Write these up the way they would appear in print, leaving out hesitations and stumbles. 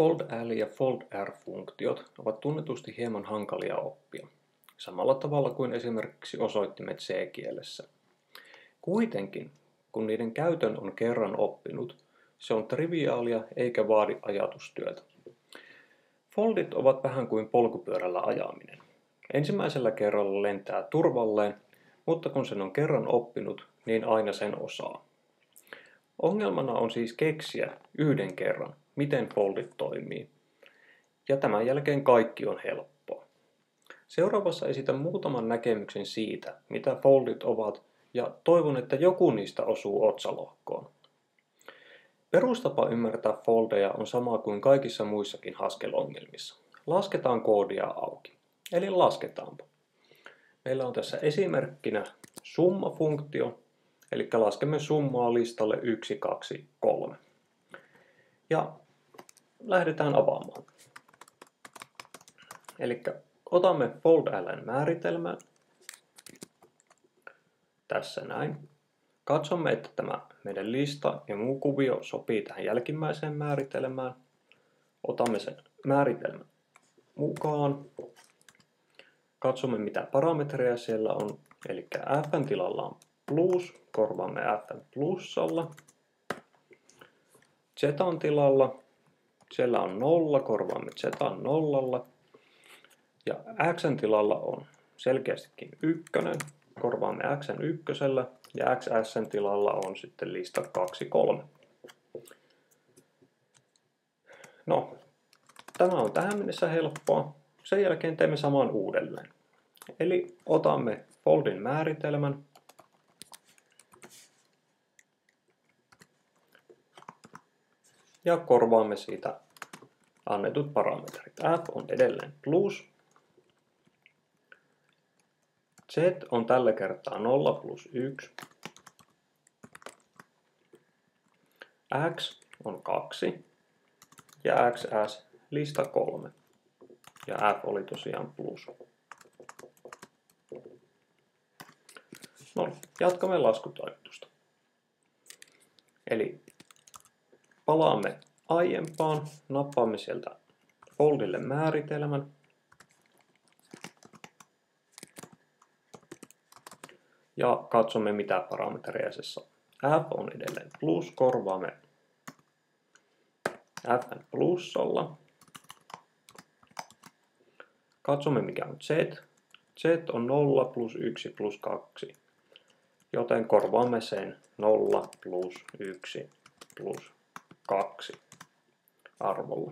Fold-L ja Fold-R-funktiot ovat tunnetusti hieman hankalia oppia, samalla tavalla kuin esimerkiksi osoittimet C-kielessä. Kuitenkin, kun niiden käytön on kerran oppinut, se on triviaalia eikä vaadi ajatustyötä. Foldit ovat vähän kuin polkupyörällä ajaminen. Ensimmäisellä kerralla lentää turvalleen, mutta kun sen on kerran oppinut, niin aina sen osaa. Ongelmana on siis keksiä yhden kerran, miten foldit toimii. Ja tämän jälkeen kaikki on helppoa. Seuraavassa esitän muutaman näkemyksen siitä, mitä foldit ovat, ja toivon, että joku niistä osuu otsalohkoon. Perustapa ymmärtää foldeja on sama kuin kaikissa muissakin Haskell-ongelmissa. Lasketaan koodia auki. Eli lasketaanpa. Meillä on tässä esimerkkinä summa-funktio, eli laskemme summaa listalle 1, 2, 3. Ja lähdetään avaamaan. Eli otamme fold-l:n määritelmän. Tässä näin. Katsomme, että tämä meidän lista ja muu kuvio sopii tähän jälkimmäiseen määritelmään. Otamme sen määritelmän mukaan. Katsomme, mitä parametreja siellä on. Eli f:n tilalla on plus, korvaamme f:n plussalla. Z:n tilalla, siellä on 0, korvaamme z:n nollalla. Ja x:n tilalla on selkeästikin 1, korvaamme x:n ykkösellä. Ja xs:n tilalla on sitten lista 2, 3. No, tämä on tähän mennessä helppoa. Sen jälkeen teemme saman uudelleen. Eli otamme foldin määritelmän. Ja korvaamme siitä annetut parametrit. F on edelleen plus. Z on tällä kertaa 0 plus 1. X on 2. Ja XS lista 3. Ja F oli tosiaan plus. No, jatkamme laskutoimitusta. Eli palaamme aiempaan, nappaamme sieltä foldille määritelmän. Ja katsomme, mitä parametreja se saa. F on edelleen plus, korvaamme F:n plussalla. Katsomme, mikä on Z. Z on 0 plus 1 plus 2, joten korvaamme sen 0 plus 1 plus 2 arvolla.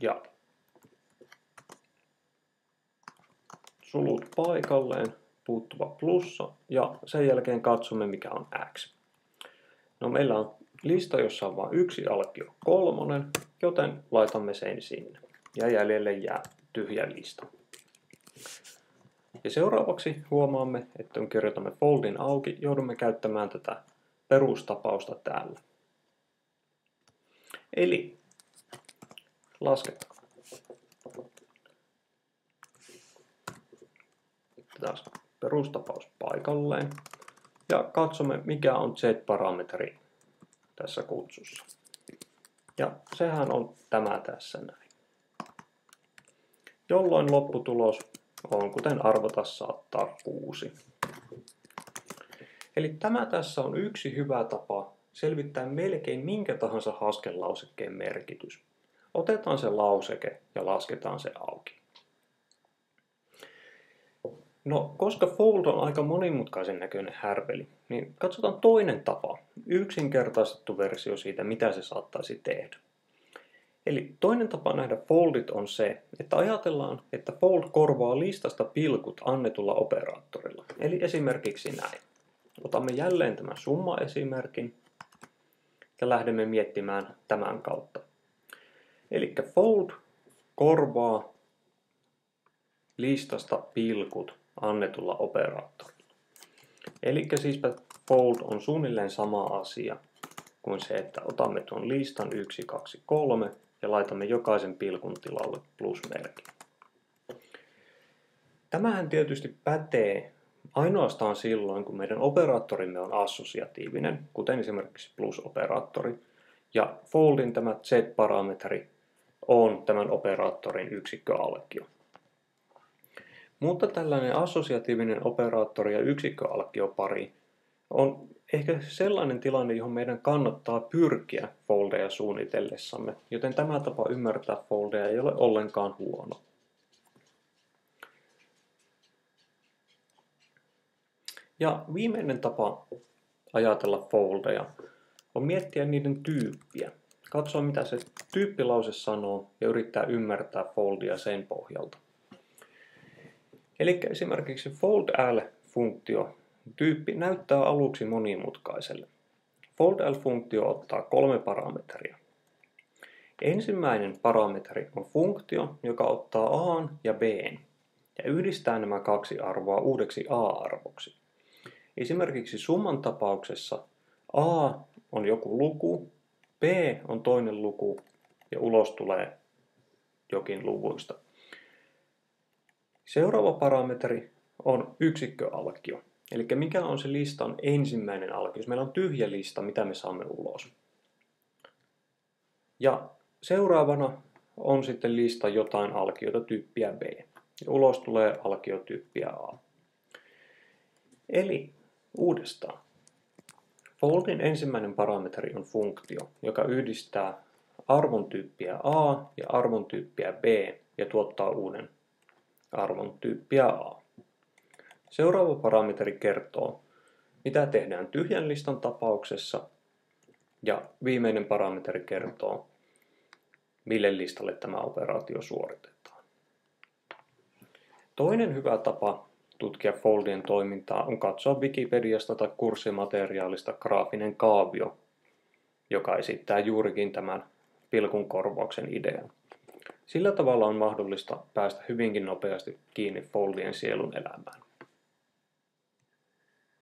Ja sulut paikalleen, puuttuva plussa, ja sen jälkeen katsomme, mikä on x. No, meillä on lista, jossa on vain yksi alkio 3, joten laitamme sen sinne. Ja jäljelle jää tyhjä lista. Ja seuraavaksi huomaamme, että kun kirjoitamme foldin auki, joudumme käyttämään tätä perustapausta täällä. Eli lasketaan. Taas perustapaus paikalleen. Ja katsomme, mikä on Z-parametri tässä kutsussa. Ja sehän on tämä tässä näin. Jolloin lopputulos on, kuten arvata saattaa, 6. Eli tämä tässä on yksi hyvä tapa selvittää melkein minkä tahansa Haskell-lausekkeen merkitys. Otetaan se lauseke ja lasketaan se auki. No, koska fold on aika monimutkaisen näköinen härveli, niin katsotaan toinen tapa, yksinkertaistettu versio siitä, mitä se saattaisi tehdä. Eli toinen tapa nähdä foldit on se, että ajatellaan, että fold korvaa listasta pilkut annetulla operaattorilla. Eli esimerkiksi näin. Otamme jälleen tämän summa-esimerkin ja lähdemme miettimään tämän kautta. Eli fold korvaa listasta pilkut annetulla operaattorilla. Eli siis fold on suunnilleen sama asia kuin se, että otamme tuon listan 1, 2, 3 ja laitamme jokaisen pilkun tilalle plusmerkin. Tämähän tietysti pätee ainoastaan silloin, kun meidän operaattorimme on assosiatiivinen, kuten esimerkiksi plus-operaattori, ja foldin tämä z-parametri on tämän operaattorin yksikköalkio. Mutta tällainen assosiatiivinen operaattori ja yksikköalkiopari on ehkä sellainen tilanne, johon meidän kannattaa pyrkiä foldeja suunnitellessamme, joten tämä tapa ymmärtää foldeja ei ole ollenkaan huono. Ja viimeinen tapa ajatella foldeja on miettiä niiden tyyppiä. Katsoa mitä se tyyppilause sanoo ja yrittää ymmärtää foldia sen pohjalta. Eli esimerkiksi foldL-funktio tyyppi näyttää aluksi monimutkaiselle. FoldL-funktio ottaa 3 parametria. Ensimmäinen parametri on funktio, joka ottaa a ja b ja yhdistää nämä 2 arvoa uudeksi a-arvoksi. Esimerkiksi summan tapauksessa a on joku luku, b on toinen luku ja ulos tulee jokin luvuista. Seuraava parametri on yksikköalkio. Eli mikä on se listan ensimmäinen alkio? Jos meillä on tyhjä lista, mitä me saamme ulos? Ja seuraavana on sitten lista jotain alkiota tyyppiä B. Ja ulos tulee alkio tyyppiä A. Eli uudestaan. Foldin ensimmäinen parametri on funktio, joka yhdistää arvon tyyppiä A ja arvon tyyppiä B ja tuottaa uuden arvon tyyppiä A. Seuraava parametri kertoo, mitä tehdään tyhjän listan tapauksessa, ja viimeinen parametri kertoo, mille listalle tämä operaatio suoritetaan. Toinen hyvä tapa tutkia foldien toimintaa on katsoa Wikipediasta tai kurssimateriaalista graafinen kaavio, joka esittää juurikin tämän pilkun korvauksen idean. Sillä tavalla on mahdollista päästä hyvinkin nopeasti kiinni foldien sielun elämään.